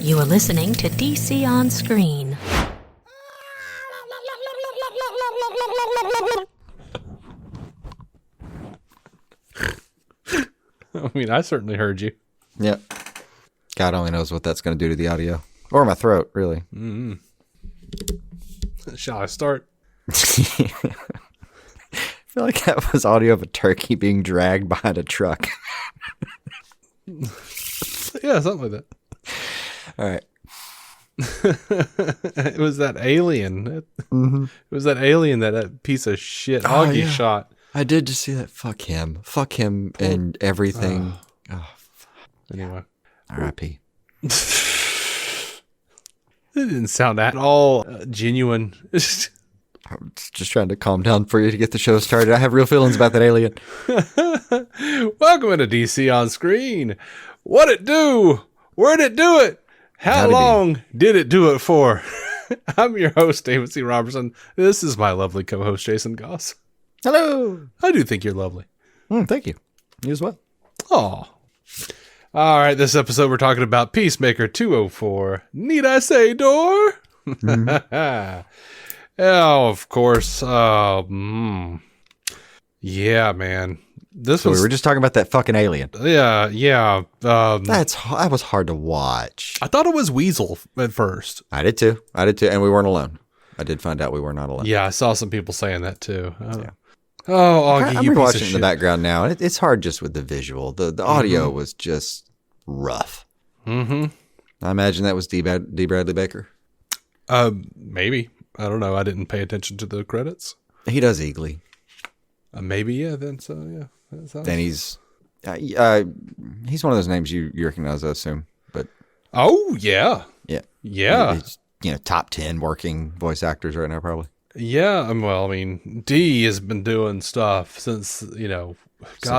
You are listening to DC On Screen. I mean, I certainly heard you. Yep. God only knows what that's going to do to the audio. Or my throat, really. Mm-hmm. Shall I start? I feel like that was audio of a turkey being dragged behind a truck. Yeah, something like that. All right. It was that alien. Mm-hmm. It was that alien that piece of shit Augie shot. I did just see that. Fuck him. Fuck him and everything. Anyway. R.I.P. It didn't sound at all genuine. I was just trying to calm down for you to get the show started. I have real feelings about that alien. Welcome into DC On Screen. What'd it do? Where'd it do it? How long did it do it for? I'm your host, David C. Roberson. This is my lovely co-host, Jason Goss. Hello. I do think you're lovely. Thank you. You as well. Oh. All right, this episode we're talking about Peacemaker 204. Need I say door? Mm-hmm. Oh, of course. Yeah, man. We were just talking about that fucking alien. Yeah. That was hard to watch. I thought it was Weasel at first. I did too. And we weren't alone. I did find out we were not alone. Yeah, I saw some people saying that too. Yeah. Oh, Augie, I'm you piece of rewatching in shit. the background now, and it's hard just with the visual. The audio was just rough. Mm-hmm. I imagine that was D. Bradley Baker. Maybe. I don't know. I didn't pay attention to the credits. He does Eagly. Maybe, yeah. Then so, yeah. Then he's one of those names you recognize, I assume. But oh yeah. He's, top 10 working voice actors right now, probably. Yeah. Well, I mean, D has been doing stuff since God,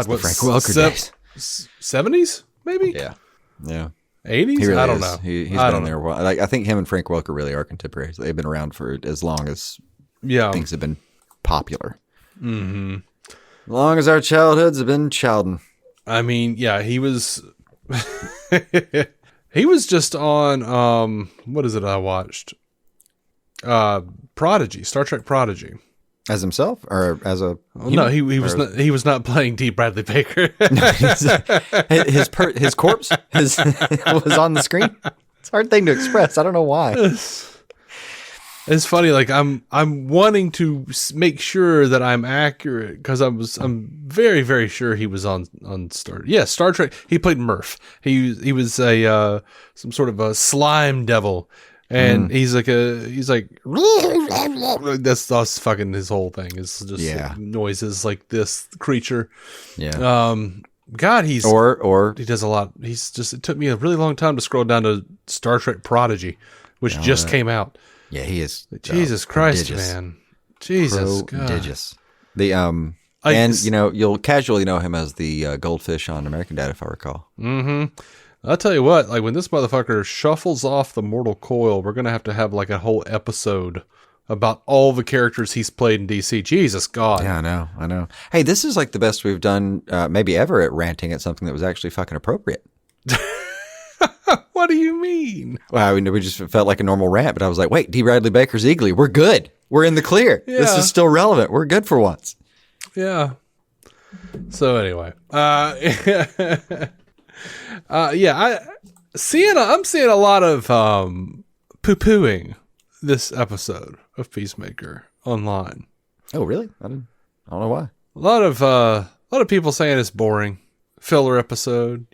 what Frank Welker days? 70s, maybe. Yeah. 80s. He really I don't is. know. He's been on there a while. I think him and Frank Welker really are contemporaries. They've been around for as long as things have been popular. Mm-hmm. As long as our childhoods have been childing. I mean, yeah, he was he was just on what is it I watched? Prodigy, Star Trek Prodigy. As himself or as a no, he was not playing D. Bradley Baker. his corpse was on the screen. It's a hard thing to express. I don't know why. It's funny, like I'm wanting to make sure that I'm accurate because I'm very, very sure he was on Star Trek. He played Murph. He was a some sort of a slime devil, and he's like that's fucking his whole thing is just like noises like this creature. Yeah. God, he's or he does a lot. It took me a really long time to scroll down to Star Trek Prodigy, which just came out. Yeah, he is. Jesus Christ, prodigious. man. Jesus. Prodigious. God. You'll casually know him as the goldfish on American Dad, if I recall. Mm-hmm. I'll tell you what, like when this motherfucker shuffles off the mortal coil, we're going to have like a whole episode about all the characters he's played in DC. Jesus God. Yeah, I know. Hey, this is like the best we've done maybe ever at ranting at something that was actually fucking appropriate. What do you mean? Well, we just felt like a normal rant, but I was like, wait, D. Bradley Baker's Eagly. We're good. We're in the clear. Yeah. This is still relevant. We're good for once. Yeah. So anyway, I'm seeing a lot of poo-pooing this episode of Peacemaker online. Oh, really? I don't know why. A lot of people saying it's boring, filler episode.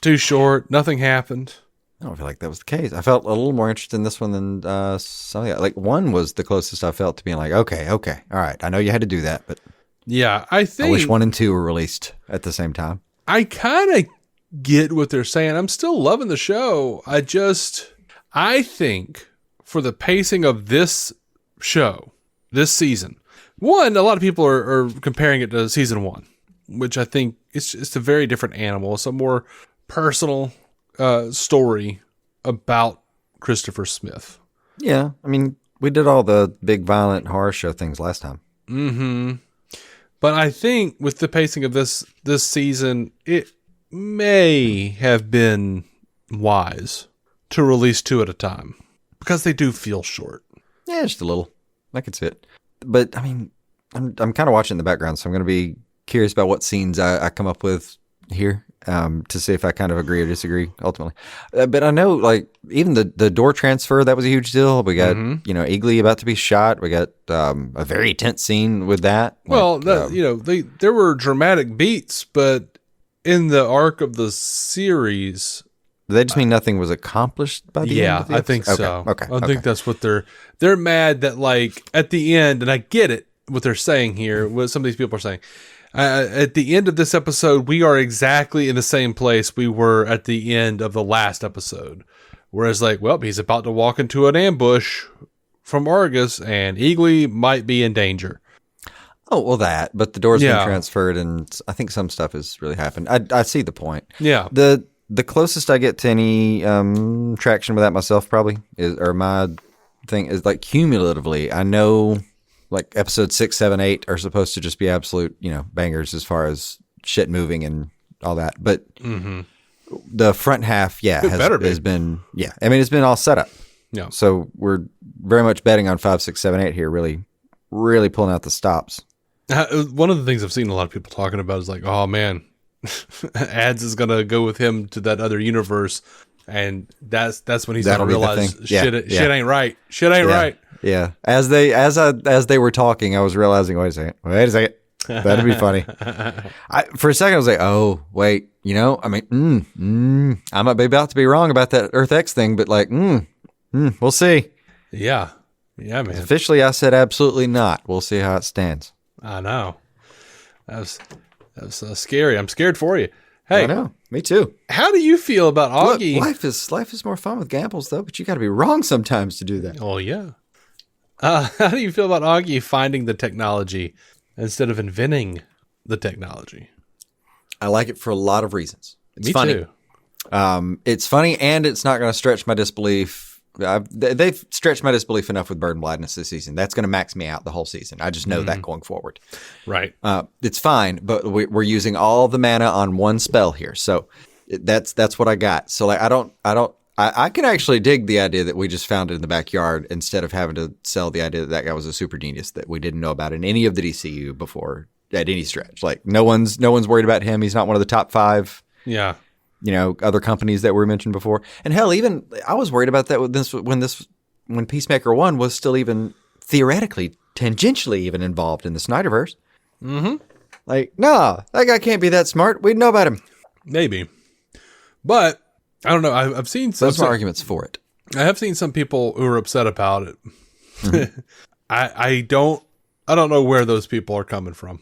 Too short. Nothing happened. I don't feel like that was the case. I felt a little more interested in this one than something like one was the closest I felt to being like, okay, all right. I know you had to do that, but yeah, I wish 1 and 2 were released at the same time. I kind of get what they're saying. I'm still loving the show. I think for the pacing of this show, this season, one, a lot of people are comparing it to season 1, which I think it's a very different animal. It's a more personal story about Christopher Smith. Yeah, I mean, we did all the big violent horror show things last time. Mm-hmm. But I think with the pacing of this season, it may have been wise to release 2 at a time because they do feel short. Yeah, just a little. I could see it. But, I mean, I'm kind of watching in the background, so I'm going to be curious about what scenes I come up with here to see if I kind of agree or disagree ultimately. But I know, like, even the door transfer, that was a huge deal. We got, Eagly about to be shot. We got a very tense scene with that. Well, there were dramatic beats, but in the arc of the series... Does that just mean nothing was accomplished by the end of the I think episode? so. Okay. I think that's what they're mad that, like, at the end, and I get it, what they're saying here, what some of these people are saying. At the end of this episode, we are exactly in the same place we were at the end of the last episode. Whereas, like, well, he's about to walk into an ambush from Argus, and Eagly might be in danger. Oh, well, but the door's been transferred, and I think some stuff has really happened. I see the point. Yeah. The closest I get to any traction with that myself probably my thing is, like, cumulatively, I know, like, episode 6, 7, 8 are supposed to just be absolute, bangers as far as shit moving and all that. But the front half, has been, I mean, it's been all set up. Yeah. So we're very much betting on 5, 6, 7, 8 here, really, really pulling out the stops. One of the things I've seen a lot of people talking about is like, oh man, Ads is gonna go with him to that other universe, and that's when he's gonna realize shit ain't right. Shit ain't right. Yeah. As they were talking, I was realizing, wait a second. That'd be funny. For a second I was like, oh wait, I mean, I might be about to be wrong about that Earth X thing, but like, we'll see. Yeah, man. Officially, I said absolutely not. We'll see how it stands. I know. That was scary. I'm scared for you. Hey, I know. Me too. How do you feel about Augie? Look, life is more fun with gambles, though. But you got to be wrong sometimes to do that. Oh yeah. How do you feel about Augie finding the technology instead of inventing the technology? I like it for a lot of reasons. It's funny. Too. It's funny, and it's not going to stretch my disbelief. They've stretched my disbelief enough with Bird and Blindness this season. That's going to max me out the whole season. I just know that going forward. Right. It's fine, but we're using all the mana on one spell here, so that's what I got. So like, I can actually dig the idea that we just found it in the backyard instead of having to sell the idea that guy was a super genius that we didn't know about in any of the DCU before at any stretch. Like no one's worried about him. He's not one of the top 5. Yeah. Other companies that were mentioned before. And hell, even I was worried about that when Peacemaker 1 was still even theoretically, tangentially even involved in the Snyderverse. Mm-hmm. Like, no, that guy can't be that smart. We'd know about him. Maybe. But I don't know. I've seen some arguments for it. I have seen some people who are upset about it. Mm-hmm. I don't know where those people are coming from,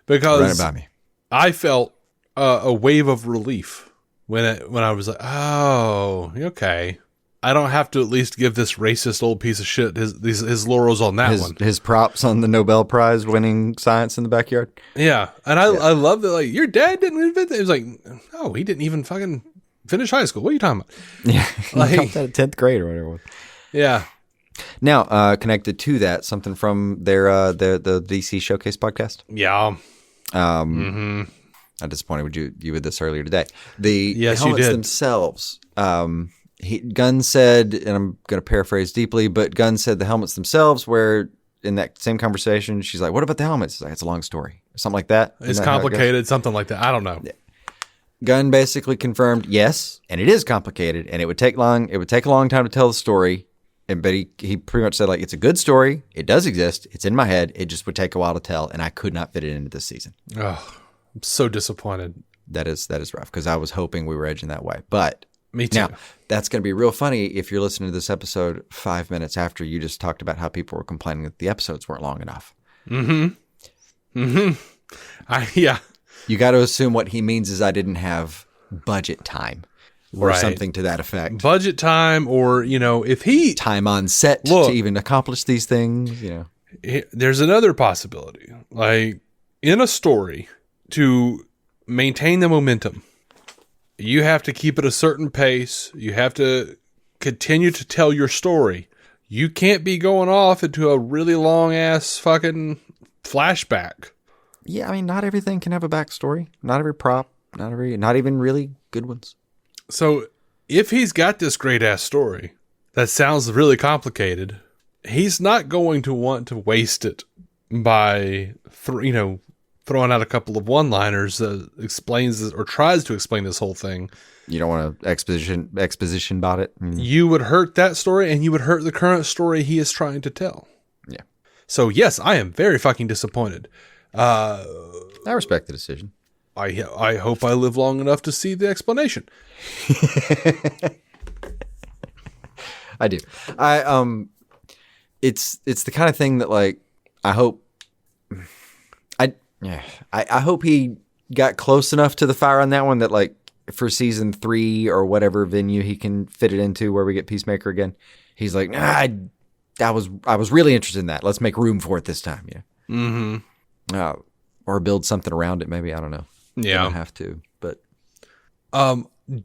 because Run it by me. I felt a wave of relief when I was like, oh, okay. I don't have to at least give this racist old piece of shit his laurels on that one. His props on the Nobel Prize winning science in the backyard. Yeah. And I love that, like, your dad didn't invent that. It was like, oh, he didn't even fucking finish high school. What are you talking about? Yeah. Like, he got that at 10th grade or whatever it was. Yeah. Now, connected to that, something from their the DC Showcase podcast. Yeah. I'm disappointed with you with this earlier today. The Yes, helmets you did. themselves, Gunn said, and I'm going to paraphrase deeply, but Gunn said the helmets themselves, where in that same conversation, she's like, what about the helmets? It's like, it's a long story. Or something like that. It's complicated, something like that. I don't know. Yeah. Gunn basically confirmed, yes, and it is complicated, and it would take a long time to tell the story. But he pretty much said, like, it's a good story. It does exist. It's in my head. It just would take a while to tell, and I could not fit it into this season. Oh, I'm so disappointed. That is rough, because I was hoping we were edging that way. But me too. Now, that's going to be real funny if you're listening to this episode 5 minutes after you just talked about how people were complaining that the episodes weren't long enough. Mm-hmm. Mm-hmm. Yeah. You got to assume what he means is I didn't have budget time. Or something to that effect. Budget time, or, if he... time on set to even accomplish these things, There's another possibility. Like, in a story, to maintain the momentum, you have to keep it a certain pace. You have to continue to tell your story. You can't be going off into a really long-ass fucking flashback. Yeah, I mean, not everything can have a backstory. Not every prop. Not even really good ones. So if he's got this great ass story that sounds really complicated, he's not going to want to waste it by throwing out a couple of one-liners that explains this or tries to explain this whole thing. You don't want to exposition about it. You would hurt that story, and you would hurt the current story he is trying to tell. Yeah. So yes, I am very fucking disappointed. I respect the decision. I hope I live long enough to see the explanation. I do. It's the kind of thing that like I hope I hope he got close enough to the fire on that one that like for season 3 or whatever venue he can fit it into where we get Peacemaker again. He's like, nah, I was really interested in that. Let's make room for it this time. Yeah. Mm-hmm. Or build something around it. Maybe. I don't know. Yeah. I don't have to, but.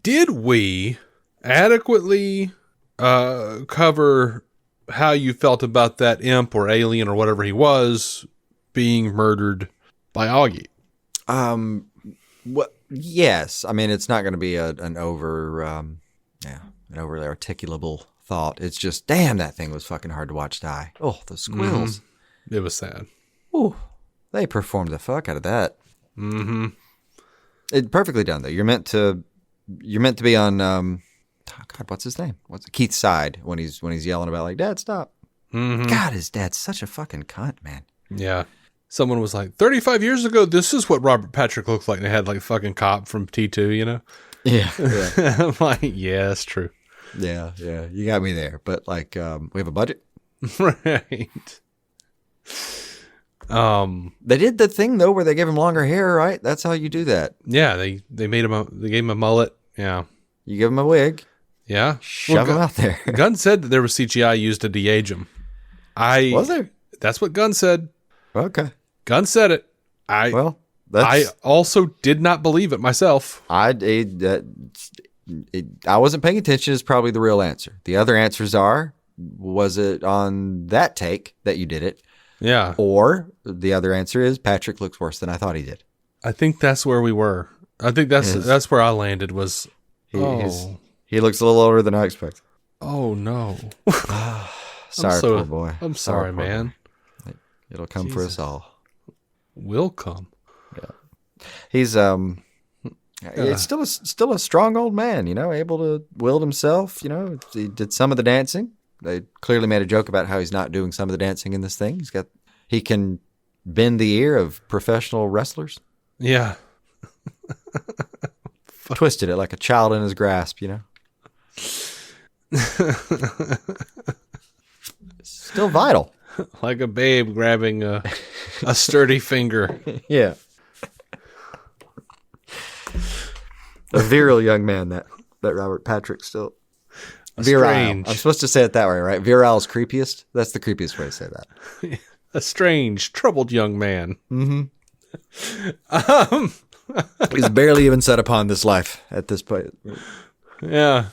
Did we adequately cover how you felt about that imp or alien or whatever he was being murdered by Augie? Yes. I mean, it's not going to be an overly articulable thought. It's just, damn, that thing was fucking hard to watch die. Oh, the squills. Mm-hmm. It was sad. Oh, they performed the fuck out of that. Mm-hmm. It perfectly done though. You're meant to be on God, what's his name? Keith's side when he's yelling about like, Dad, stop. Mm-hmm. God, his dad's such a fucking cunt, man. Yeah. Someone was like, 35 years ago, this is what Robert Patrick looked like. And they had like fucking cop from T2, you know? Yeah. I'm like, yeah, that's true. Yeah. You got me there. But like, we have a budget. Right. They did the thing though where they gave him longer hair, right? That's how you do that. Yeah, they gave him a mullet. Yeah. You give him a wig. Yeah. Shove him out there. Gunn said that there was CGI used to de-age him. Was there? That's what Gunn said. Okay. Gunn said it. I also did not believe it myself. I wasn't paying attention is probably the real answer. The other answers are, was it on that take that you did it? Yeah. Or the other answer is Patrick looks worse than I thought he did. I think that's where we were. I think that's where I landed was. He looks a little older than I expected. Oh no. Sorry, poor boy. I'm sorry, man. It'll come for us all. Will come. Yeah. He's it's still a strong old man, you know, able to wield himself, you know. He did some of the dancing. They clearly made a joke about how he's not doing some of the dancing in this thing. He can bend the ear of professional wrestlers. Yeah. Twisted it like a child in his grasp, you know. Still vital. Like a babe grabbing a sturdy finger. Yeah. A virile young man, that Robert Patrick still. Virile. Strange. I'm supposed to say it that way, right? Virile is creepiest. That's the creepiest way to say that. A strange, troubled young man. Mm-hmm. He's barely even set upon this life at this point. Yeah.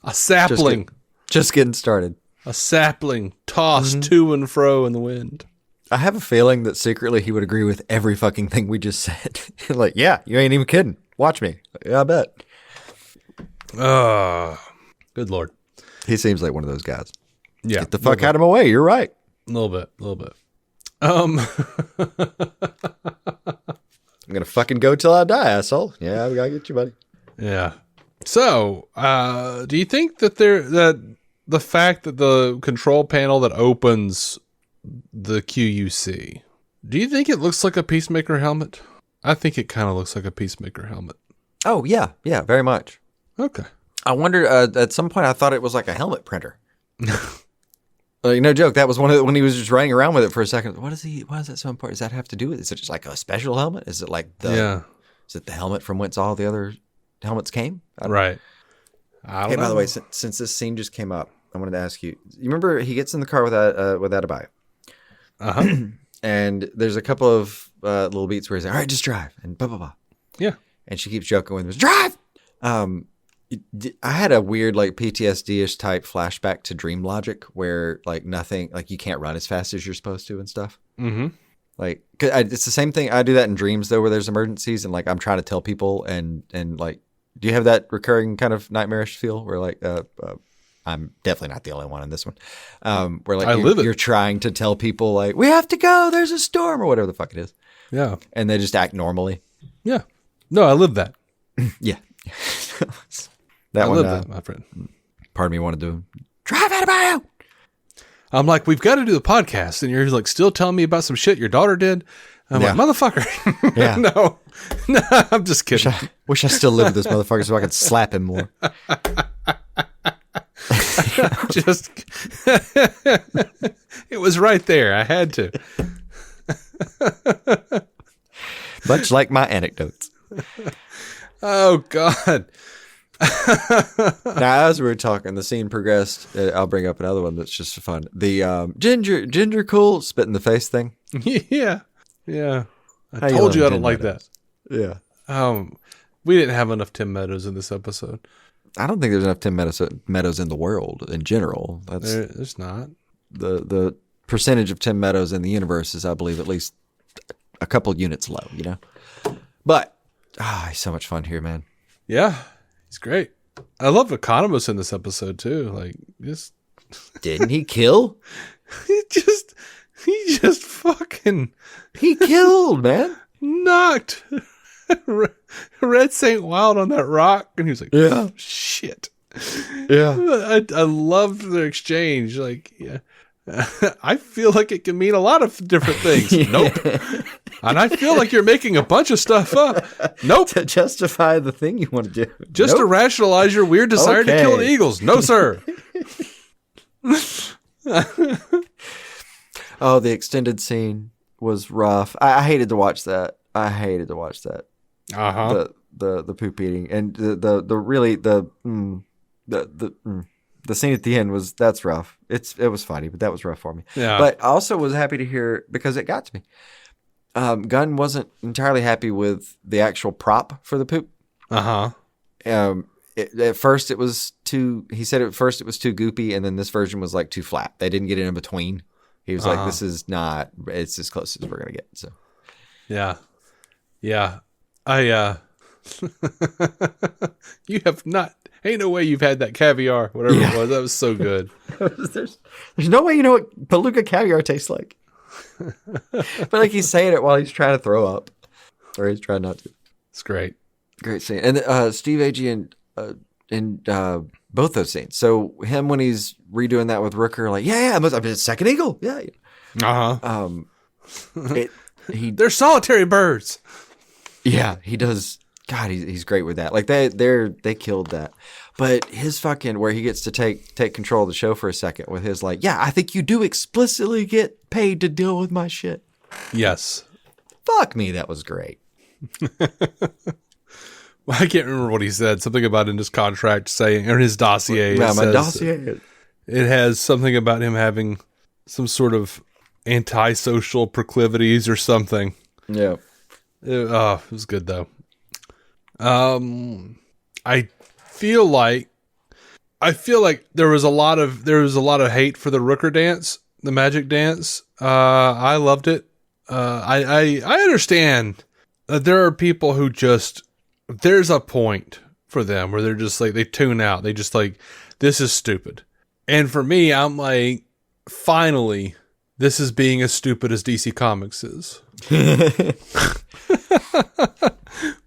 A sapling. Just getting started. A sapling tossed to and fro in the wind. I have a feeling that secretly he would agree with every fucking thing we just said. Like, yeah, you ain't even kidding. Watch me. Yeah, I bet. Good Lord. He seems like one of those guys. Yeah. Get the fuck out of my way. You're right. A little bit. I'm going to fucking go till I die, asshole. Yeah, we got to get you, buddy. Yeah. So, do you think that the fact that the control panel that opens the QUC, do you think it looks like a Peacemaker helmet? I think it kind of looks like a Peacemaker helmet. Oh, yeah. Yeah, very much. Okay. I wonder, at some point I thought it was like a helmet printer. No joke. That was when he was just running around with it for a second. Why is that so important? Does that have to do with it? Is it just like a special helmet? Is it like is it the helmet from whence all the other helmets came? Right. I don't know. By the way, since this scene just came up, I wanted to ask you. You remember he gets in the car with Debauch. Uh-huh. And there's a couple of little beats where he's like, all right, just drive. And blah, blah, blah. Yeah. And she keeps joking with him, drive! I had a weird like PTSD-ish type flashback to Dream Logic where like nothing, like you can't run as fast as you're supposed to and stuff. Mm-hmm. Like, it's the same thing. I do that in dreams though, where there's emergencies and like I'm trying to tell people and like Do you have that recurring kind of nightmarish feel where like, I'm definitely not the only one in this one. Where like you're trying to tell people like, we have to go, there's a storm or whatever the fuck it is. Yeah. And they just act normally. Yeah. No, I live that. Yeah. I live that, my friend. Part of me wanted to drive out of my house. I'm like, we've got to do the podcast. And you're like still telling me about some shit your daughter did. I'm like, motherfucker. Yeah. No, I'm just kidding. Wish I still lived with this motherfucker so I could slap him more. Just, it was right there. I had to. Much like my anecdotes. Oh, God. Now, as we were talking, the scene progressed. I'll bring up another one that's just fun. The ginger cool spit in the face thing. Yeah. Yeah. I told you I don't like that. Yeah. We didn't have enough Tim Meadows in this episode. I don't think there's enough Tim Meadows in the world in general. There's not. The percentage of Tim Meadows in the universe is, I believe, at least a couple units low, you know? But, he's so much fun here, man. Yeah. He's great. I love Economos in this episode, too. Like, just... Didn't he kill? He just fucking... He killed, man. Knocked Red Saint Wild on that rock, and he was like, yeah, shit. Yeah. I loved their exchange. Like, yeah. I feel like it can mean a lot of different things. Nope. And I feel like you're making a bunch of stuff up. Nope. To justify the thing you want to do. Just to rationalize your weird desire to kill the Eagles. No, sir. Oh, the extended scene was rough. I hated to watch that. Uh-huh. The poop eating and the scene at the end that's rough. It was funny, but that was rough for me. Yeah. But I also was happy to hear because it got to me. Gunn wasn't entirely happy with the actual prop for the poop. Uh-huh. At first it was too goopy, and then this version was like too flat. They didn't get it in between. He was like, this is not, it's as close as we're going to get. So, yeah. Yeah. You have not, ain't no way you've had that caviar, whatever it was. That was so good. There's no way you know what beluga caviar tastes like. But like he's saying it while he's trying to throw up. Or he's trying not to. It's great. Great scene. And Steve Agee and both those scenes. So him when he's redoing that with Rooker, like, I'm a second eagle. Yeah. Uh-huh. They're solitary birds. Yeah, he does. God, he's great with that. Like they killed that. But his fucking where he gets to take control of the show for a second with his like, I think you do explicitly get paid to deal with my shit. Yes. Fuck me, that was great. Well, I can't remember what he said. Something about in his contract saying, or in his dossier. Yeah, my dossier. It has something about him having some sort of antisocial proclivities or something. Yeah. It was good though. I feel like there was a lot of hate for the Rooker dance, the magic dance. I loved it. I understand that there are people who just, there's a point for them where they're just like, they tune out. They just like, this is stupid. And for me, I'm like, finally, this is being as stupid as DC Comics is.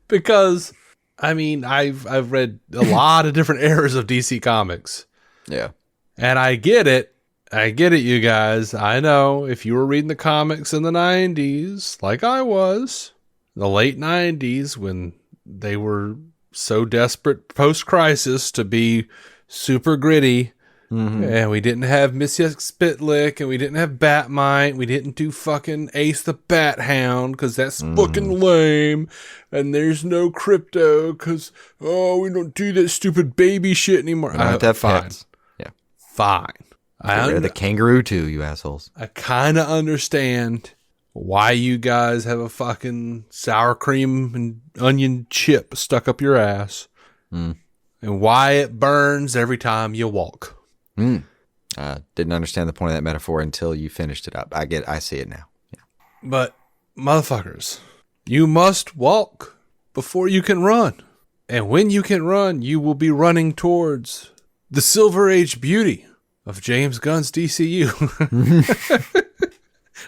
Because, I mean, I've read a lot of different eras of DC Comics. Yeah. And I get it. You guys. I know if you were reading the comics in the 90s, like I was, the late 90s, when they were so desperate post-crisis to be super gritty, and we didn't have Missy Spitlick, and we didn't have Batmite, we didn't do fucking Ace the Bat Hound, because that's fucking lame, and there's no Crypto, because, we don't do that stupid baby shit anymore. Fine. Yeah. Fine. The kangaroo too, you assholes. I kind of understand why you guys have a fucking sour cream and onion chip stuck up your ass, and why it burns every time you walk. Didn't understand the point of that metaphor until you finished it up. I see it now. Yeah. But motherfuckers, you must walk before you can run. And when you can run, you will be running towards the Silver Age beauty of James Gunn's DCU.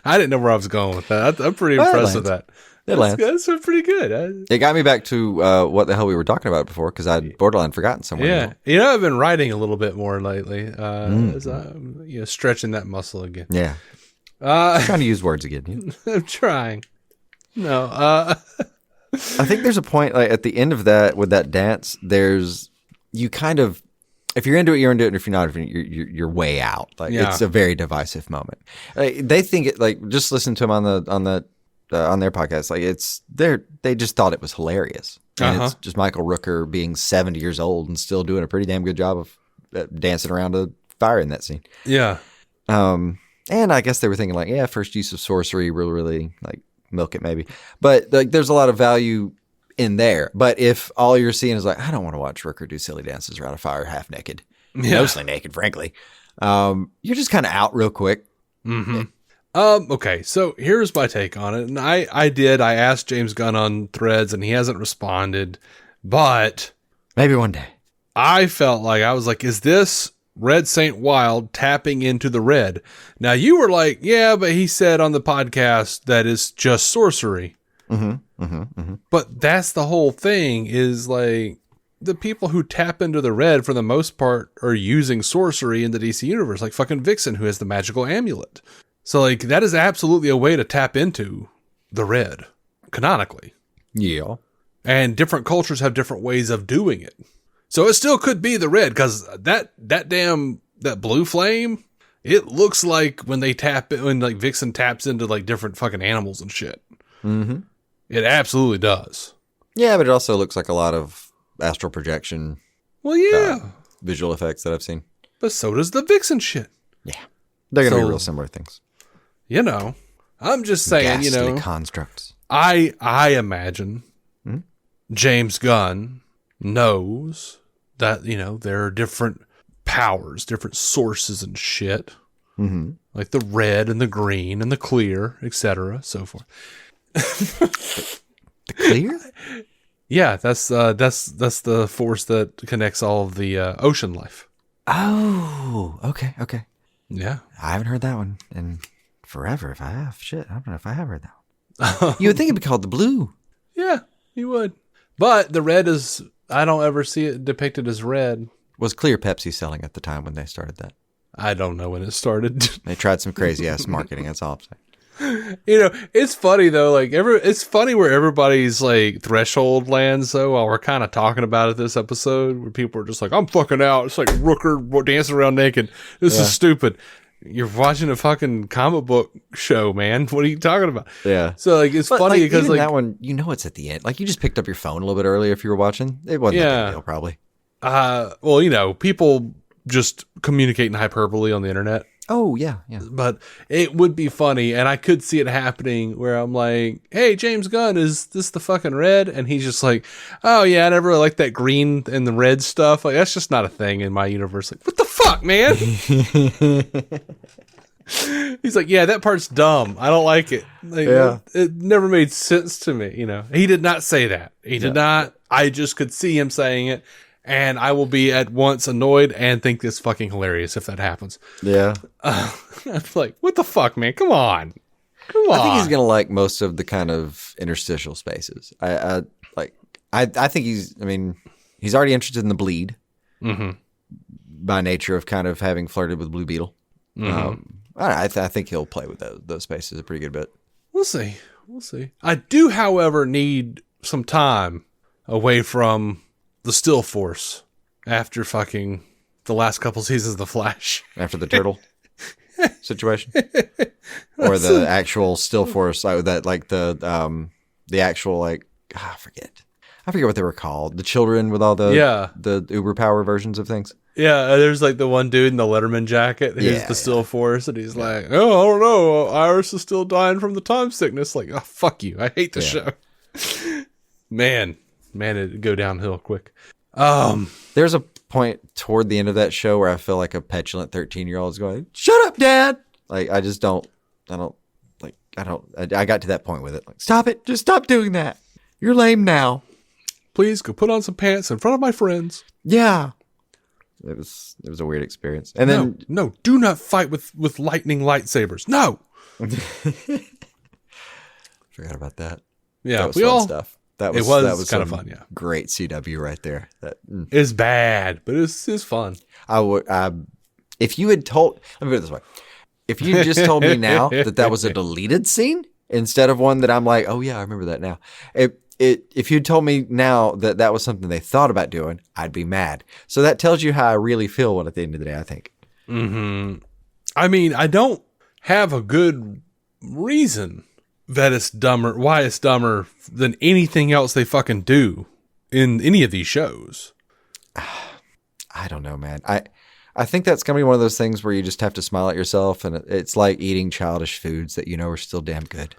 I didn't know where I was going with that. I'm pretty impressed with that. That's pretty good. It got me back to what the hell we were talking about before, because I'd borderline forgotten somewhere. Yeah. I've been writing a little bit more lately as I'm stretching that muscle again. Yeah. Trying to use words again. Yeah. I'm trying. No. I think there's a point like at the end of that with that dance. You kind of, if you're into it, you're into it. And if you're not, you're way out. Like it's a very divisive moment. They think it like just listen to them on their podcast. Like they just thought it was hilarious. And it's just Michael Rooker being 70 years old and still doing a pretty damn good job of dancing around a fire in that scene. Yeah. And I guess they were thinking like, first use of sorcery will really like milk it maybe. But like there's a lot of value in there. But if all you're seeing is like, I don't want to watch Rooker do silly dances around a fire half naked, mostly naked, frankly. You're just kind of out real quick. Mm-hmm. Okay, so here's my take on it. And I asked James Gunn on Threads and he hasn't responded, but maybe one day. I felt like I was like, is this Red Saint Wild tapping into the red? Now you were like, yeah, but he said on the podcast that it's just sorcery. But that's the whole thing is like the people who tap into the red for the most part are using sorcery in the DC universe, like fucking Vixen, who has the magical amulet. So like that is absolutely a way to tap into the red canonically. Yeah. And different cultures have different ways of doing it. So it still could be the red because that blue flame, it looks like when like Vixen taps into like different fucking animals and shit. Mm-hmm. It absolutely does. Yeah, but it also looks like a lot of astral projection. Well, yeah. Visual effects that I've seen. But so does the Vixen shit. Yeah. They're going to be real similar things. I'm just saying, Ghastly constructs. I imagine James Gunn knows that, there are different powers, different sources and shit. Mm-hmm. Like the red and the green and the clear, etc., so forth. The clear? Yeah, that's the force that connects all of the ocean life. Oh, okay. Yeah. I haven't heard that one in forever. If I have, shit, I don't know if I have heard that one. You would think it'd be called the blue. Yeah, you would. But the red is, I don't ever see it depicted as red. Was Clear Pepsi selling at the time when they started that? I don't know when it started. They tried some crazy ass marketing. That's all I'm saying. It's funny though. Like it's funny where everybody's like threshold lands though. While we're kind of talking about it this episode, where people are just like, "I'm fucking out." It's like Rooker dancing around naked. This is stupid. You're watching a fucking comic book show, man. What are you talking about? Yeah. So like it's funny because like that one, it's at the end. Like you just picked up your phone a little bit earlier if you were watching. It wasn't that big deal, probably. Well, people just communicate in hyperbole on the internet. Oh, yeah. But it would be funny, and I could see it happening where I'm like, hey, James Gunn, is this the fucking red? And he's just like, oh, yeah, I never really liked that green and the red stuff. Like, that's just not a thing in my universe. Like, what the fuck, man? He's like, yeah, that part's dumb. I don't like it. Like, it never made sense to me, He did not say that. He did not. I just could see him saying it. And I will be at once annoyed and think it's fucking hilarious if that happens. Yeah. I'm like, what the fuck, man? Come on. I think he's going to like most of the kind of interstitial spaces. I think he's already interested in the bleed by nature of kind of having flirted with Blue Beetle. I think he'll play with those spaces a pretty good bit. We'll see. I do, however, need some time away from the Still Force after fucking the last couple seasons of The Flash. After the turtle situation? Or the actual Still Force, the actual, I forget what they were called. The children with all the uber power versions of things. Yeah, there's like the one dude in the Letterman jacket who's the Still Force, and he's like, oh, I don't know, Iris is still dying from the time sickness. Like, oh, fuck you. I hate the show. Man, it'd go downhill quick. There's a point toward the end of that show where I feel like a petulant 13-year-old is going, shut up, Dad. Like, I got to that point with it. Like, stop it. Just stop doing that. You're lame now. please go put on some pants in front of my friends. Yeah. It was a weird experience. And then no, do not fight with lightning lightsabers. No. Forgot about that. Yeah, that was fun stuff. That was kind of fun. Yeah, great CW right there. It's bad, but it's fun. I would. If you had told, let me put it this way: if you just told me now that was a deleted scene instead of one that I'm like, oh yeah, I remember that now. If you told me now that was something they thought about doing, I'd be mad. So that tells you how I really feel at the end of the day, I think. Mm-hmm. I mean, I don't have a good reason that it's dumber, why it's dumber than anything else they fucking do in any of these shows. I don't know, man. I think that's going to be one of those things where you just have to smile at yourself, and it's like eating childish foods that you know are still damn good.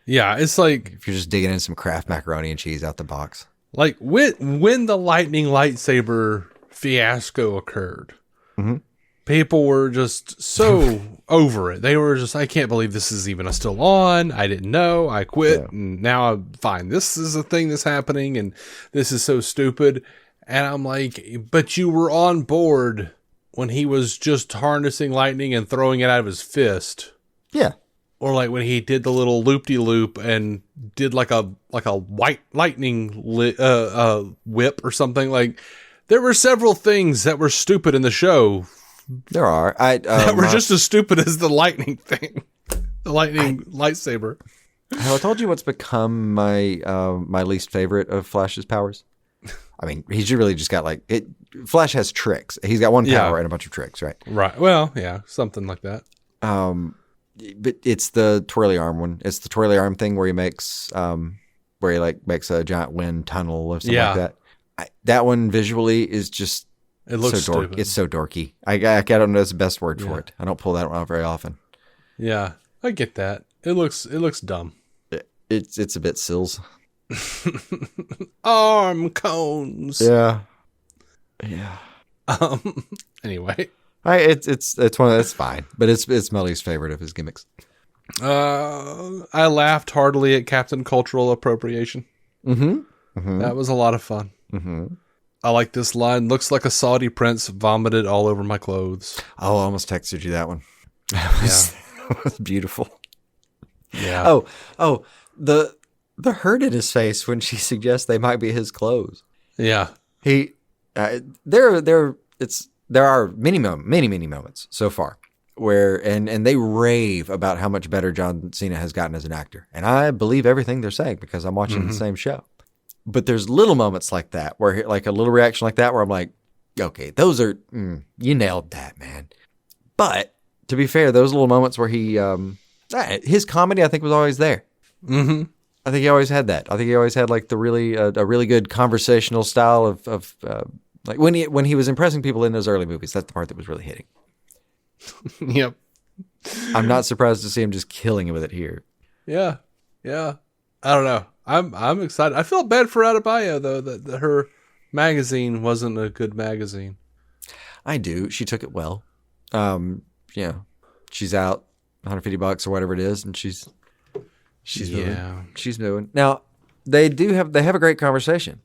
Yeah, it's like if you're just digging in some Kraft macaroni and cheese out the box. Like when the lightning lightsaber fiasco occurred, people were just so over it. They were just, I can't believe this is even still on. I didn't know. I quit, and now I'm fine. This is a thing that's happening, and this is so stupid. And I'm like, but you were on board when he was just harnessing lightning and throwing it out of his fist. Yeah. Or like when he did the little loop-de-loop and did like a white lightning whip or something. Like, there were several things that were stupid in the show. There are. That were just as stupid as the lightning thing. The lightning lightsaber. Have I told you what's become my my least favorite of Flash's powers? I mean, he's really just got like it. Flash has tricks. He's got one power and a bunch of tricks, right? Right. Well, yeah, something like that. But it's the twirly arm one. It's the twirly arm thing where he makes makes a giant wind tunnel or something like that. That one visually is just it looks so dorky. stupid. It's so dorky. I don't know the best word for it. I don't pull that one out very often. Yeah, I get that. It looks dumb. It's a bit sills. Arm cones. Yeah. Anyway. It's one that's fine, but it's my least favorite of his gimmicks. I laughed heartily at Captain Cultural Appropriation. That was a lot of fun. I like this line. Looks like a Saudi prince vomited all over my clothes. Oh, I almost texted you that one. That was beautiful. Yeah. Oh, the hurt in his face when she suggests they might be his clothes. Yeah. There are many moments so far where and they rave about how much better John Cena has gotten as an actor, and I believe everything they're saying because I'm watching the same show. But there's little moments like that where like a little reaction like that where I'm like, okay, those are you nailed that, man. But to be fair, those little moments where he his comedy I think was always there. I think he always had that. I think he always had like a really good conversational style of like when he was impressing people in those early movies. That's the part that was really hitting. Yep. I'm not surprised to see him just killing it with it here. Yeah. I don't know. I'm excited. I felt bad for Adebayo though that her magazine wasn't a good magazine. I do. She took it well. She's out $150 or whatever it is, and she's moving. Now they have a great conversation.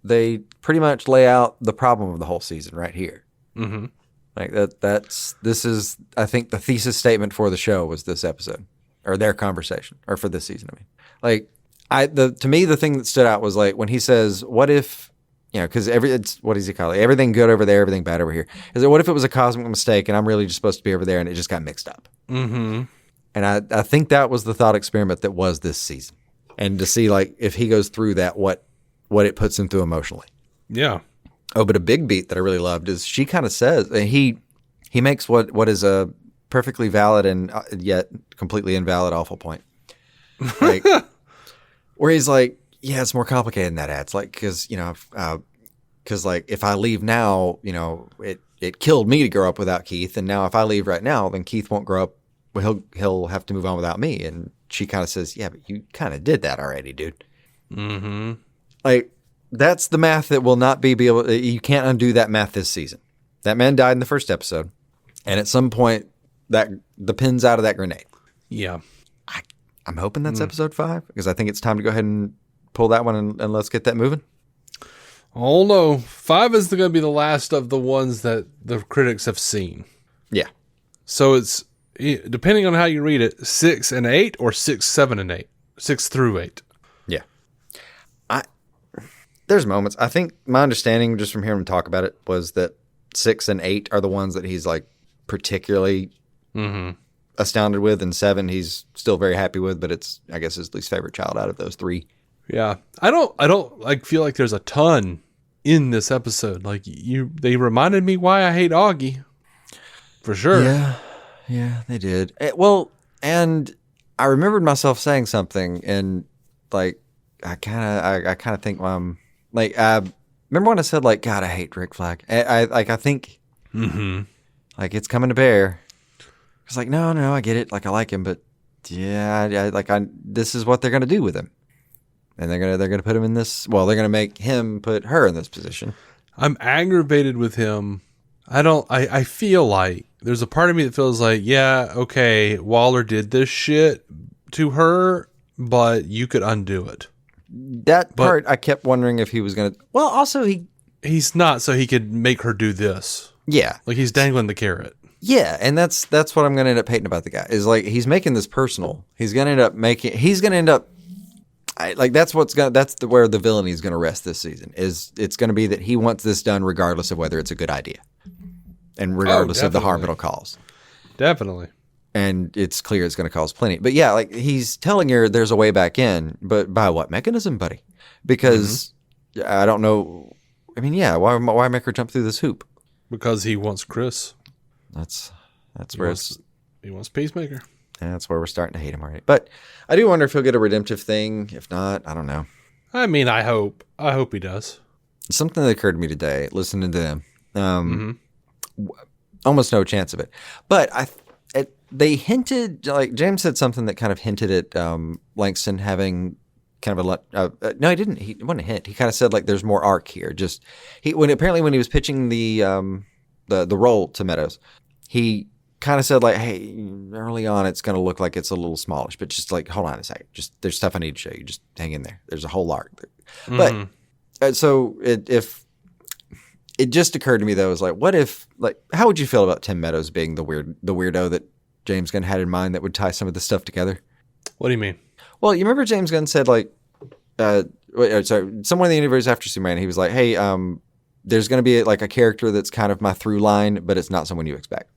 They pretty much lay out the problem of the whole season right here. Like this is I think the thesis statement for the show was this episode or their conversation or for this season. I mean, like to me the thing that stood out was like when he says, "What if?" Because what does he call it? Everything good over there, everything bad over here. Is it what if it was a cosmic mistake and I'm really just supposed to be over there and it just got mixed up? And I think that was the thought experiment that was this season, and to see like if he goes through that, what it puts him through emotionally. Yeah. Oh, but a big beat that I really loved is she kind of says he makes what is a perfectly valid and yet completely invalid awful point, like where he's like, yeah, it's more complicated than that. It's like because like if I leave now, it killed me to grow up without Keith, and now if I leave right now, then Keith won't grow up. Well, he'll have to move on without me. And she kind of says, yeah, but you kind of did that already, dude. Like, that's the math that will not be able. You can't undo that math this season. That man died in the first episode, and at some point, the pin's out of that grenade. Yeah, I'm hoping that's episode 5 because I think it's time to go ahead and pull that one and let's get that moving? Oh no, 5 is going to be the last of the ones that the critics have seen. Yeah. So it's, depending on how you read it, 6 and 8 or 6, 7 and 8, 6 through 8. Yeah. There's moments. I think my understanding just from hearing him talk about it was that 6 and 8 are the ones that he's like particularly astounded with, and 7 he's still very happy with, but it's, I guess, his least favorite child out of those 3. Yeah. I don't like feel like there's a ton in this episode. Like they reminded me why I hate Augie. For sure. Yeah, they did. Well, and I remembered myself saying something, and like I kind of think like remember when I said like, God, I hate Rick Flag. I think like it's coming to bear. It's like no, I get it. Like I like him, but yeah, this is what they're gonna do with him, and they're gonna put him in this. Well, they're gonna make him put her in this position. I'm aggravated with him. I feel like there's a part of me that feels like, yeah, okay, Waller did this shit to her, but you could undo it. That part, I kept wondering if he was going to... Well, also he's not, so he could make her do this. Yeah. Like he's dangling the carrot. Yeah, and that's what I'm going to end up hating about the guy. Is like he's making this personal. He's going to end up that's where the villainy is going to rest this season. Is it's going to be that he wants this done regardless of whether it's a good idea. And regardless of the harm it'll cause. Definitely. And it's clear it's going to cause plenty. But yeah, like he's telling her there's a way back in, but by what mechanism, buddy? Because I don't know. I mean, yeah, why make her jump through this hoop? Because he wants Chris. That's he where he wants Peacemaker. And that's where we're starting to hate him already. But I do wonder if he'll get a redemptive thing. If not, I don't know. I mean, I hope he does. Something that occurred to me today, listening to them. Almost no chance of it. But they hinted, like James said something that kind of hinted at Langston having kind of no, he didn't. It wasn't a hint. He kind of said like there's more arc here. Just when he was pitching the role to Meadows, he kind of said like, hey, early on it's going to look like it's a little smallish, but just like hold on a second. Just there's stuff I need to show you. Just hang in there. There's a whole arc. But so if it just occurred to me though, is like, what if, like, how would you feel about Tim Meadows being the weirdo that James Gunn had in mind that would tie some of this stuff together? What do you mean? Well, you remember James Gunn said like, somewhere in the universe after Superman, he was like, hey, there's going to be like a character that's kind of my through line, but it's not someone you expect.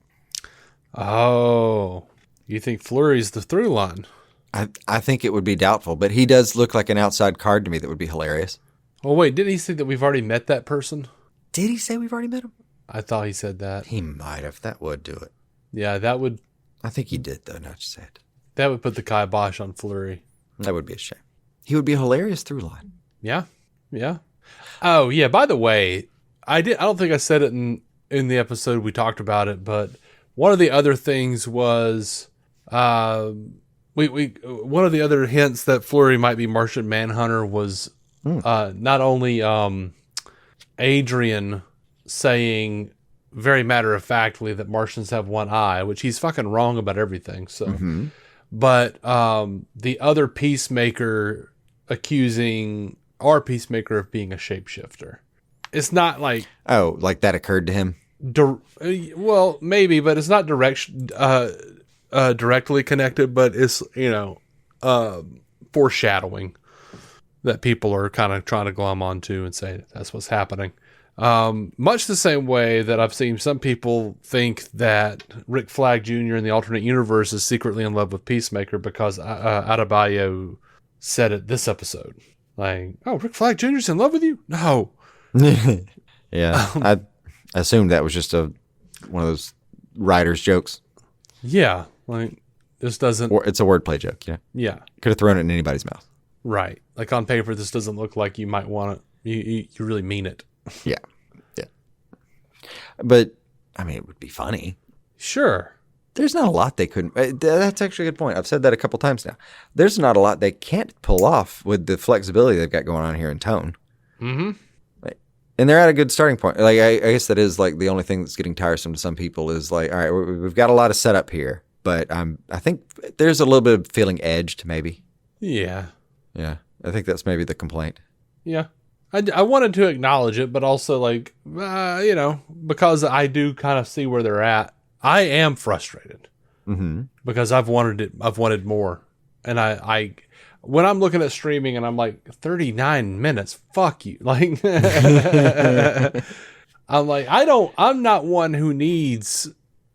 Oh, you think Fleury's the through line? I think it would be doubtful, but he does look like an outside card to me that would be hilarious. Oh wait, didn't he say that we've already met that person? Did he say we've already met him? I thought he said that. He might have. That would do it. Yeah, that would. I think he did, though, not just said. That would put the kibosh on Fleury. That would be a shame. He would be a hilarious through line. Yeah. Yeah. Oh, yeah. By the way, I don't think I said it in the episode we talked about it, but one of the other things was one of the other hints that Fleury might be Martian Manhunter was not only Adrian saying very matter-of-factly that Martians have one eye, which he's fucking wrong about everything. So, but the other Peacemaker accusing our Peacemaker of being a shapeshifter. It's not like like that occurred to him. Well, maybe, but it's not directly connected. But it's foreshadowing that people are kind of trying to glom onto and say that's what's happening. Much the same way that I've seen some people think that Rick Flag Jr. in the alternate universe is secretly in love with Peacemaker because Adebayo said it this episode. Like, oh, Rick Flag Jr.'s in love with you? No. Yeah. I assumed that was just one of those writer's jokes. Yeah. Like, this doesn't... It's a wordplay joke, yeah. Yeah. Could have thrown it in anybody's mouth. Right. Like, on paper, this doesn't look like you might want it. You really mean it. Yeah. Yeah. But, I mean, it would be funny. Sure. There's not a lot they couldn't... That's actually a good point. I've said that a couple times now. There's not a lot they can't pull off with the flexibility they've got going on here in tone. Mm-hmm. And they're at a good starting point. Like I guess that is like the only thing that's getting tiresome to some people is like, all right, we've got a lot of setup here, but I think there's a little bit of feeling edged, maybe. Yeah. Yeah. I think that's maybe the complaint. Yeah. I wanted to acknowledge it, but also like, because I do kind of see where they're at, I am frustrated because I've wanted more. And I when I'm looking at streaming and I'm like 39 minutes, fuck you. Like, I'm like, I'm not one who needs,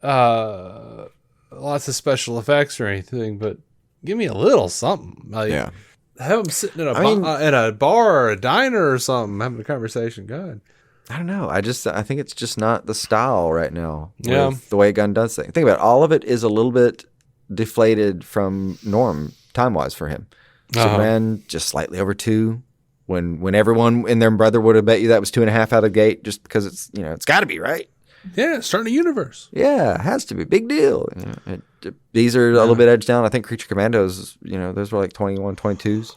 lots of special effects or anything, but give me a little something. Like, have them sitting in a bar or a diner or something, having a conversation. God, I don't know. I think it's just not the style right now. Yeah. With the way Gunn does things. Think about it. All of it is a little bit deflated from norm time-wise for him. Superman just slightly over 2. When everyone and their brother would have bet you that was 2.5 out of the gate, just because it's got to be, right. Yeah, starting a universe. Yeah, it has to be. Big deal. These are a little bit edged down. I think Creature Commandos, those were like 21, 22s.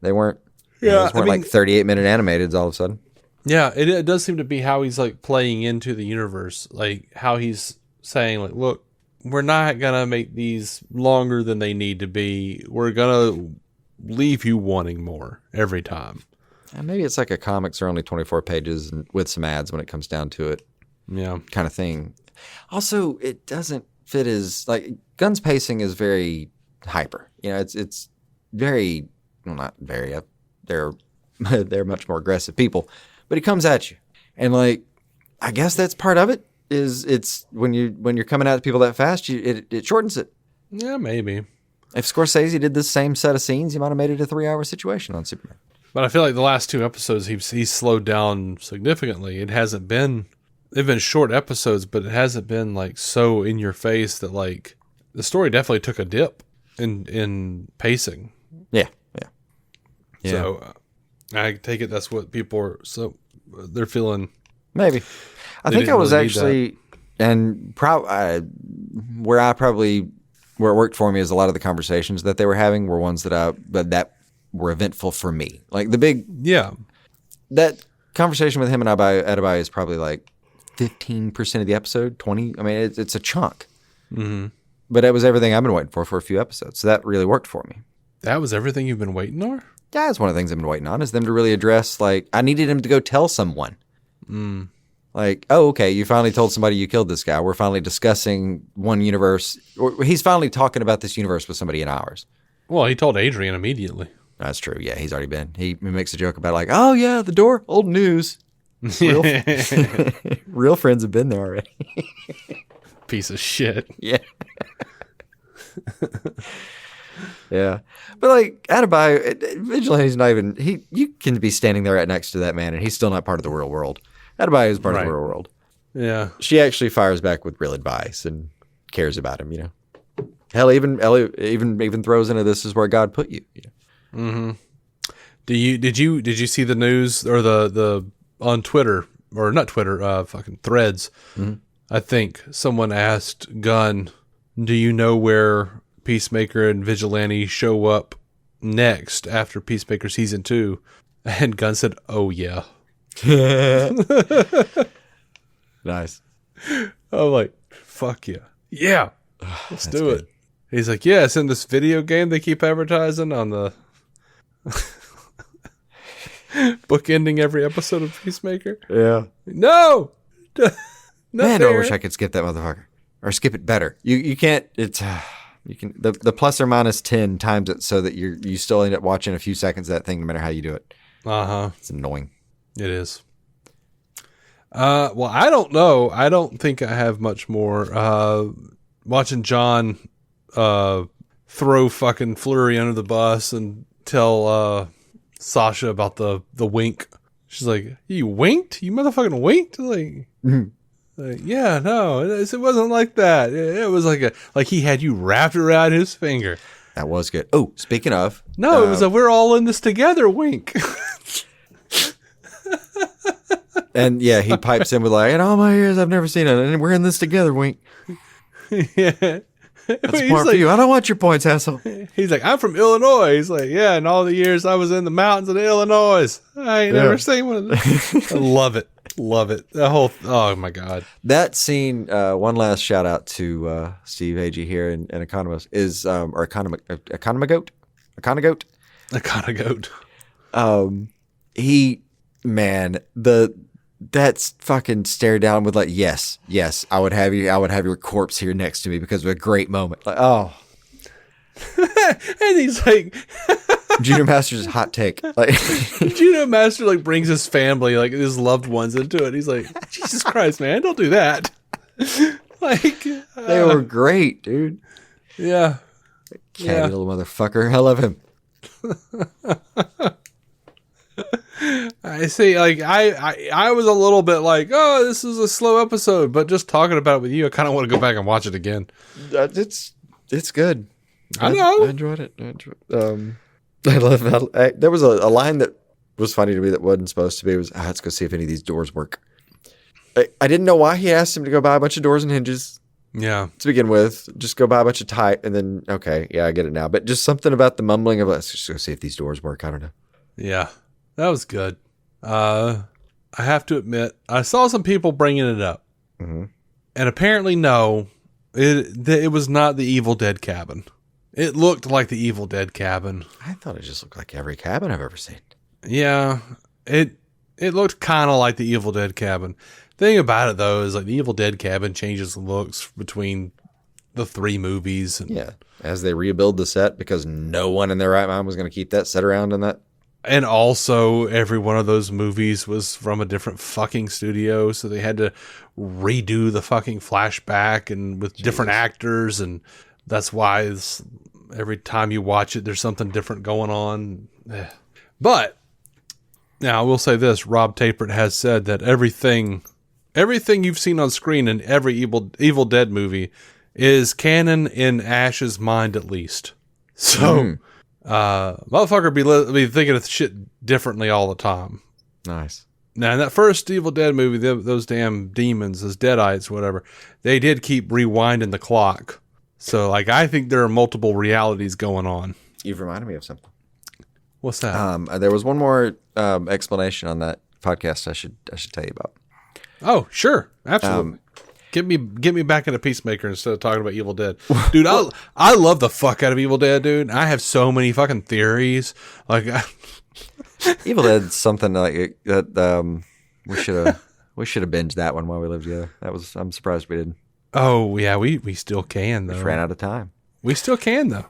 They weren't, those weren't like 38-minute animateds all of a sudden. Yeah, it does seem to be how he's like playing into the universe. Like how he's saying like, look, we're not going to make these longer than they need to be. We're going to leave you wanting more every time. And maybe it's like a comics are only 24 pages and with some ads when it comes down to it. Yeah. Kind of thing. Also, it doesn't fit as like Gunn's pacing is very hyper. It's very not very they're much more aggressive people, but he comes at you. And like I guess that's part of it is it's when you're coming at people that fast, it shortens it. Yeah, maybe. If Scorsese did the same set of scenes, he might have made it a 3-hour situation on Superman. But I feel like the last 2 episodes he's slowed down significantly. They've been short episodes, but it hasn't been like so in your face that like the story definitely took a dip in pacing. Yeah. So I take it that's what people are they're feeling. Maybe. I think I was really actually, and where it worked for me is a lot of the conversations that they were having were ones that were eventful for me. Like that conversation with him and Adebayo is probably like 15% of the episode, 20. I mean, it's a chunk. Mm-hmm. But it was everything I've been waiting for a few episodes. So that really worked for me. That was everything you've been waiting for? Yeah, that's one of the things I've been waiting on is them to really address, like, I needed him to go tell someone. Like, oh, okay, you finally told somebody you killed this guy. We're finally discussing one universe. Or he's finally talking about this universe with somebody in ours. Well, he told Adrian immediately. That's true. Yeah, he's already been. He makes a joke about like, oh, yeah, the door, old news. Real friends have been there already. Piece of shit. Yeah. Yeah. But like Adebayo, Vigilante's not even, you can be standing there right next to that man and he's still not part of the real world. Adebayo is part of the real world. Yeah. She actually fires back with real advice and cares about him, Hell, even throws into this is where God put you. Mm-hmm. Did you see the news or the on Twitter or not Twitter, fucking Threads? Mm-hmm. I think someone asked Gunn, do you know where Peacemaker and Vigilante show up next after Peacemaker season 2? And Gunn said, oh yeah. Nice. I'm like, fuck yeah. Yeah. Let's do it. He's like, yeah, it's in this video game they keep advertising on the bookending every episode of Peacemaker. Yeah. No! Man, I wish I could skip that motherfucker. Or skip it better. You can't, it's, you can, the plus or minus 10 times it so that you still end up watching a few seconds of that thing no matter how you do it. Uh-huh. It's annoying. It is. Well, I don't know. I don't think I have much more. Watching John throw fucking Fleury under the bus and tell Sasha about the wink. She's like, you winked? You motherfucking winked? Like, yeah, no, it wasn't like that. It was like he had you wrapped around his finger. That was good. Oh, speaking of. No, it was a we're all in this together wink. And yeah, he pipes in with like, in all my years, I've never seen it. And we're in this together, wink. Yeah. That's a point for you. I don't want your points, asshole. He's like, I'm from Illinois. He's like, yeah, in all the years I was in the mountains of Illinois. I ain't never seen one of them. I love it. Love it. The whole, oh my God. That scene, one last shout out to Steve Agee here in Economist, is, or Economagoat? That's fucking stare down with like, yes, I would have your corpse here next to me because of a great moment. Like, oh. And he's like, Junior Master's hot take. Like, Junior Master like brings his family, like his loved ones into it. He's like, Jesus Christ, man, don't do that. Like, they were great, dude. Yeah. Catty little motherfucker. I love him. I see. Like, I was a little bit like, oh, this is a slow episode, but just talking about it with you, I kind of want to go back and watch it again. It's good. I know. I enjoyed it. I love how there was a line that was funny to me that wasn't supposed to be. It was, let's go see if any of these doors work. I didn't know why he asked him to go buy a bunch of doors and hinges. Yeah. To begin with, just go buy a bunch of tight, and then, okay, yeah, I get it now. But just something about the mumbling of, let's just go see if these doors work. I don't know. Yeah, that was good. I have to admit, I saw some people bringing it up. Mm-hmm. And apparently, no, it was not the Evil Dead cabin. It looked like the Evil Dead cabin. I thought it just looked like every cabin I've ever seen. Yeah, it looked kind of like the Evil Dead cabin. Thing about it, though, is like the Evil Dead cabin changes the looks between the 3 movies. And, yeah, as they rebuild the set, because no one in their right mind was going to keep that set around in that. And also, every one of those movies was from a different fucking studio, so they had to redo the fucking flashback and with different actors, and that's why every time you watch it, there's something different going on. But now I will say this: Rob Tapert has said that everything you've seen on screen in every Evil Dead movie is canon in Ash's mind, at least. So, motherfucker be thinking of shit differently all the time. Nice. Now, in that first Evil Dead movie, those damn demons, those deadites, whatever, they did keep rewinding the clock. So, like, I think there are multiple realities going on. You've reminded me of something. What's that? There was one more explanation on that podcast I should tell you about. Oh, sure. Absolutely. Get me back into Peacemaker instead of talking about Evil Dead. Dude, I love the fuck out of Evil Dead, dude. I have so many fucking theories. Like, Evil Dead's something like that. We should have binged that one while we lived together. I'm surprised we didn't. Oh yeah, we still can though. Just ran out of time. We still can though.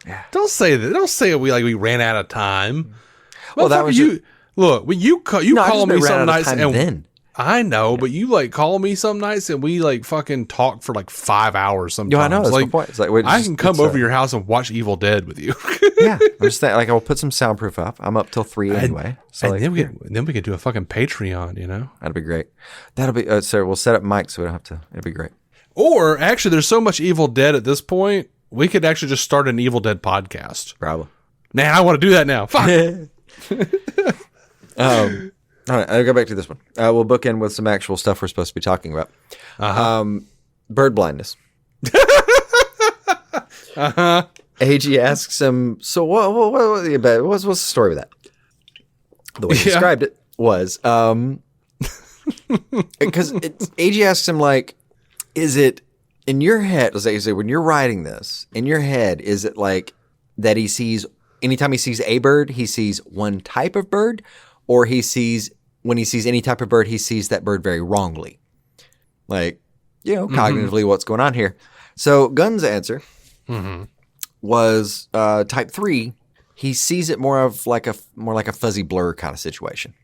Yeah. Don't say that. Don't say we ran out of time. Well, that was you. Look, when you call me some nights and then. I know, but you like call me some nights and we like fucking talk for like 5 hours sometimes. Yeah, I know. That's like, my point. It's like, I can come over your house and watch Evil Dead with you. Yeah, I'm just saying, like, I'll put some soundproof up. I'm up till 3 anyway. So and like, then we could do a fucking Patreon, you know? That'd be great. That'll be so we'll set up mics so we don't have to. It'd be great. Or actually, there's so much Evil Dead at this point, we could actually just start an Evil Dead podcast. Probably. Nah, I want to do that now. Fuck. All right, I'll go back to this one. We'll book in with some actual stuff we're supposed to be talking about. Bird blindness. AG asks him, so what's the story with that? The way he described it was, because AG asks him, like, is it in your head, let's say when you're writing this, in your head, is it like that he sees, anytime he sees a bird, he sees one type of bird, or when he sees any type of bird, he sees that bird very wrongly? Like, cognitively what's going on here. So Gunn's answer was type 3. He sees it more like a fuzzy blur kind of situation.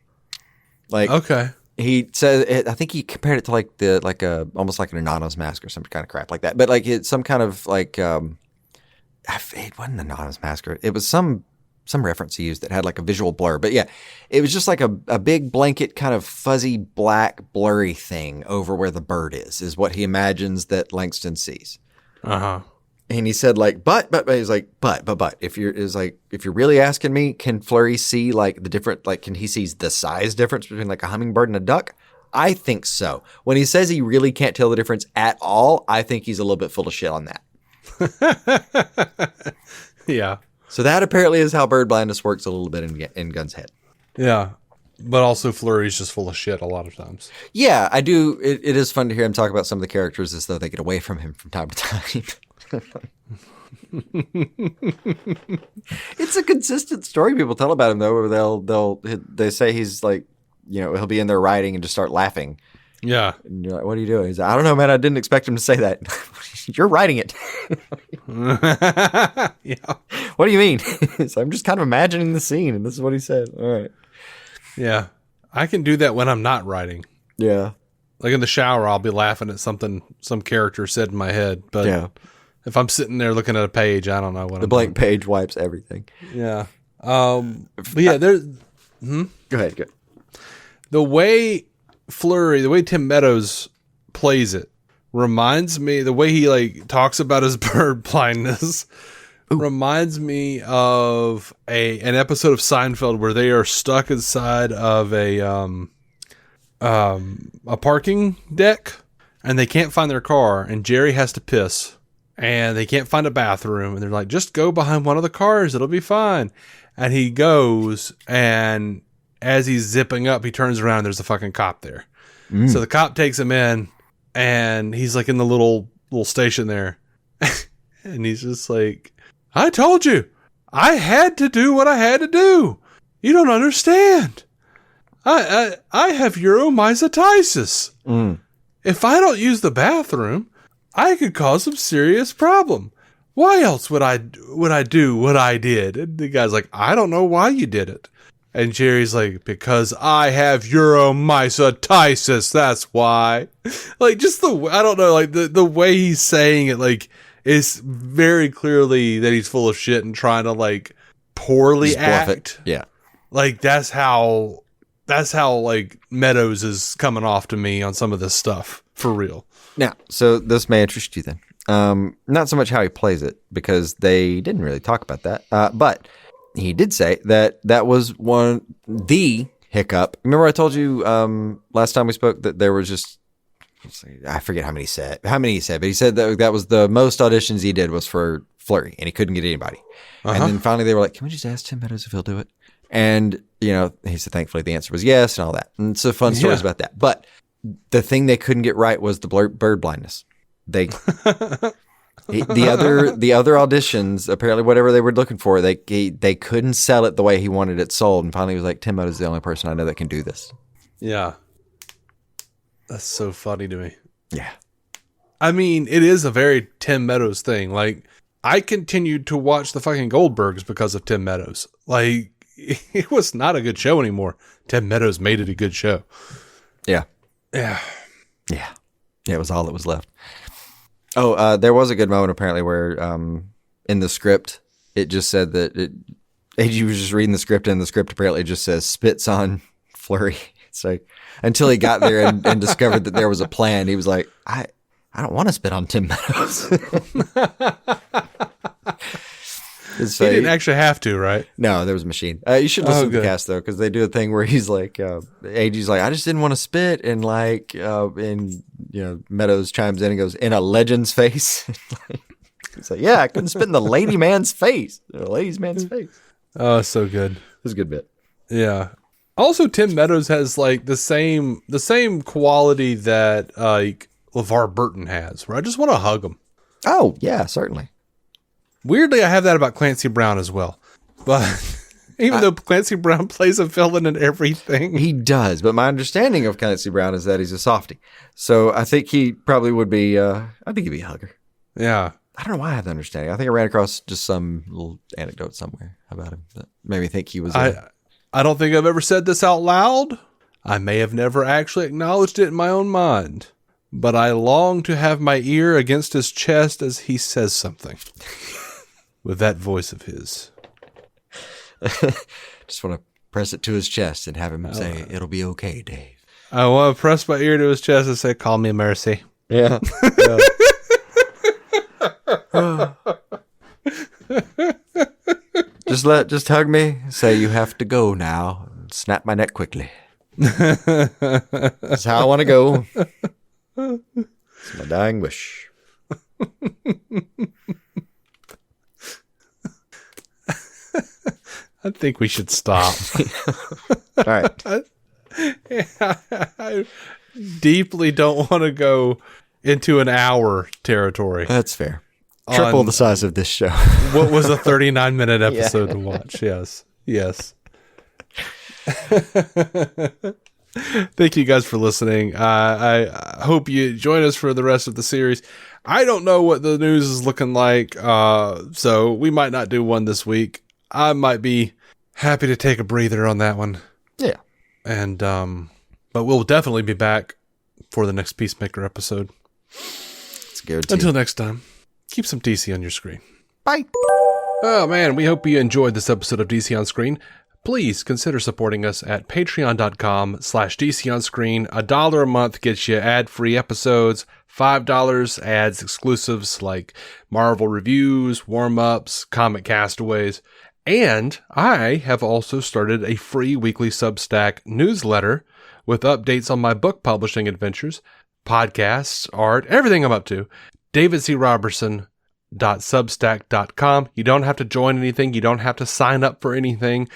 Like, okay. He says, I think he compared it to almost like an anonymous mask or some kind of crap like that. But like it's some kind of like, it wasn't an anonymous mask. It was some reference he used that had like a visual blur. But yeah, it was just like a big blanket kind of fuzzy black blurry thing over where the bird is what he imagines that Langston sees. Uh-huh. And he said like, but he's like, but if you're really asking me, can Fleury see like the different, like, can he see the size difference between like a hummingbird and a duck? I think so. When he says he really can't tell the difference at all, I think he's a little bit full of shit on that. Yeah. So that apparently is how bird blindness works a little bit in Gunn's head. Yeah. But also Fleury's just full of shit a lot of times. Yeah, I do. It is fun to hear him talk about some of the characters as though they get away from him from time to time. It's a consistent story people tell about him, though, where they say he's like, he'll be in there writing and just start laughing. Yeah. And you're like, what are you doing? He's like, I don't know, man. I didn't expect him to say that. You're writing it. Yeah. What do you mean? So I'm just kind of imagining the scene, and this is what he said. All right. Yeah. I can do that when I'm not writing. Yeah. Like in the shower, I'll be laughing at something some character said in my head. But if I'm sitting there looking at a page, I don't know what the blank page wipes everything. Yeah. But yeah, there's... Go ahead. Go. The way Fleury, the way Tim Meadows plays it, reminds me, the way he like talks about his bird blindness reminds me of an episode of Seinfeld where they are stuck inside of a parking deck and they can't find their car, and Jerry has to piss and they can't find a bathroom, and they're like, just go behind one of the cars, it'll be fine. And he goes, and as he's zipping up, he turns around and there's a fucking cop there. So the cop takes him in, and he's like in the little station there. And he's just like, I told you, I had to do what I had to do. You don't understand. I have uromycetitis. If I don't use the bathroom, I could cause some serious problem. Why else would I do what I did? And the guy's like, I don't know why you did it. And Jerry's like, because I have uromycetitis, that's why. Like, just I don't know, like, the way he's saying it, like, is very clearly that he's full of shit and trying to, like, poorly act. Yeah. Like, that's how, like, Meadows is coming off to me on some of this stuff, for real. Now, so this may interest you then. Not so much how he plays it, because they didn't really talk about that, but... he did say that was the hiccup. Remember I told you last time we spoke that there was just, I forget how many he said, but he said that was the most auditions he did was for Fleury, and he couldn't get anybody. And then finally they were like, can we just ask Tim Meadows if he'll do it? And, he said thankfully the answer was yes and all that. And so fun stories about that. But the thing they couldn't get right was the bird blindness. The other auditions, apparently whatever they were looking for, they couldn't sell it the way he wanted it sold. And finally he was like, Tim Meadows is the only person I know that can do this. Yeah. That's so funny to me. Yeah. I mean, it is a very Tim Meadows thing. Like, I continued to watch the fucking Goldbergs because of Tim Meadows. Like, it was not a good show anymore. Tim Meadows made it a good show. Yeah. Yeah. Yeah. Yeah, it was all that was left. Oh, there was a good moment apparently where in the script it just said that AG was just reading the script, and the script apparently just says spits on Fleury. It's like until he got there and discovered that there was a plan, he was like, I don't want to spit on Tim Meadows. He didn't actually have to, right? No, there was a machine. You should listen to the cast though, because they do a thing where he's like, AG's like, I just didn't want to spit, and like, and Meadows chimes in and goes, in a legend's face. He's like, yeah, I couldn't spit in the lady man's face, or ladies man's face. Oh, so good. It was a good bit. Yeah. Also, Tim Meadows has like the same quality that like LeVar Burton has, where I just want to hug him. Oh yeah, certainly. Weirdly, I have that about Clancy Brown as well. But even though Clancy Brown plays a villain in everything. He does, but my understanding of Clancy Brown is that he's a softie. So I think he probably would be, I think he'd be a hugger. Yeah. I don't know why I have that understanding. I think I ran across just some little anecdote somewhere about him that made me think he was. I don't think I've ever said this out loud. I may have never actually acknowledged it in my own mind. But I long to have my ear against his chest as he says something. With that voice of his. Just want to press it to his chest and have him say, it'll be okay, Dave. I want to press my ear to his chest and say, call me Mercy. Yeah. Just hug me, say you have to go now, and snap my neck quickly. That's how I want to go. It's my dying wish. I think we should stop. All right. I deeply don't want to go into an hour territory. That's fair. Triple the size of this show. what was a 39-minute episode to watch. Yes. Thank you guys for listening. I hope you join us for the rest of the series. I don't know what the news is looking like, so we might not do one this week. I might be happy to take a breather on that one. Yeah. And but we'll definitely be back for the next Peacemaker episode. It's guaranteed. Until next time, keep some DC on your screen. Bye. Oh man, we hope you enjoyed this episode of DC On Screen. Please consider supporting us at patreon.com/DC On Screen. $1 a month gets you ad-free episodes. $5 adds exclusives like Marvel reviews, warm-ups, comic castaways. And I have also started a free weekly Substack newsletter with updates on my book publishing adventures, podcasts, art, everything I'm up to. davidcrobertson.substack.com. You don't have to join anything. You don't have to sign up for anything.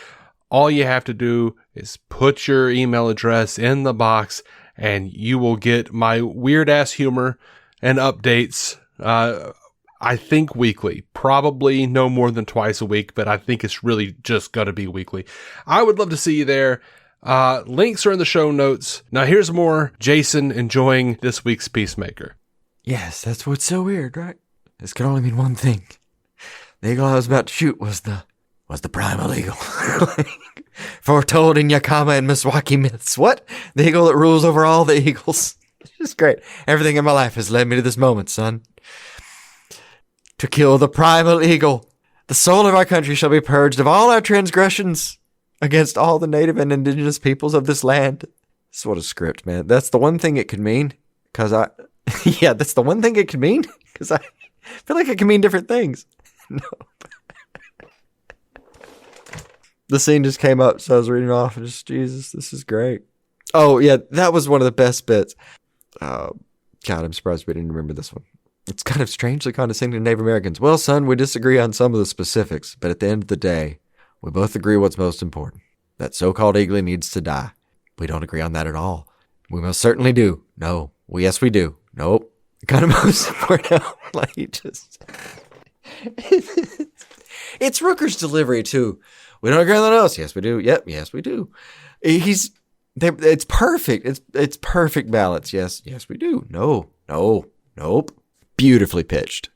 All you have to do is put your email address in the box and you will get my weird ass humor and updates. I think weekly, probably no more than twice a week, but I think it's really just going to be weekly. I would love to see you there. Links are in the show notes. Now here's more Jason enjoying this week's Peacemaker. Yes, that's what's so weird, right? This can only mean one thing. The eagle I was about to shoot was the primal eagle. Foretold in Yakama and Miswaki myths. What? The eagle that rules over all the eagles. It's just great. Everything in my life has led me to this moment, son. To kill the primal eagle, the soul of our country shall be purged of all our transgressions against all the native and indigenous peoples of this land. This is what a script, man. That's the one thing it could mean. Yeah, that's the one thing it could mean. Because I feel like it can mean different things. No. The scene just came up, so I was reading off and just, Jesus, this is great. Oh, yeah, that was one of the best bits. God, I'm surprised we didn't remember this one. It's kind of strangely condescending to Native Americans. Well, son, we disagree on some of the specifics, but at the end of the day, we both agree what's most important. That so-called Eagly needs to die. We don't agree on that at all. We most certainly do. No. Well, yes, we do. Nope. Kind of most important. Like, he just... It's Rooker's delivery, too. We don't agree on that else. Yes, we do. Yep. Yes, we do. It's perfect. It's perfect balance. Yes. Yes, we do. No. Nope. Beautifully pitched.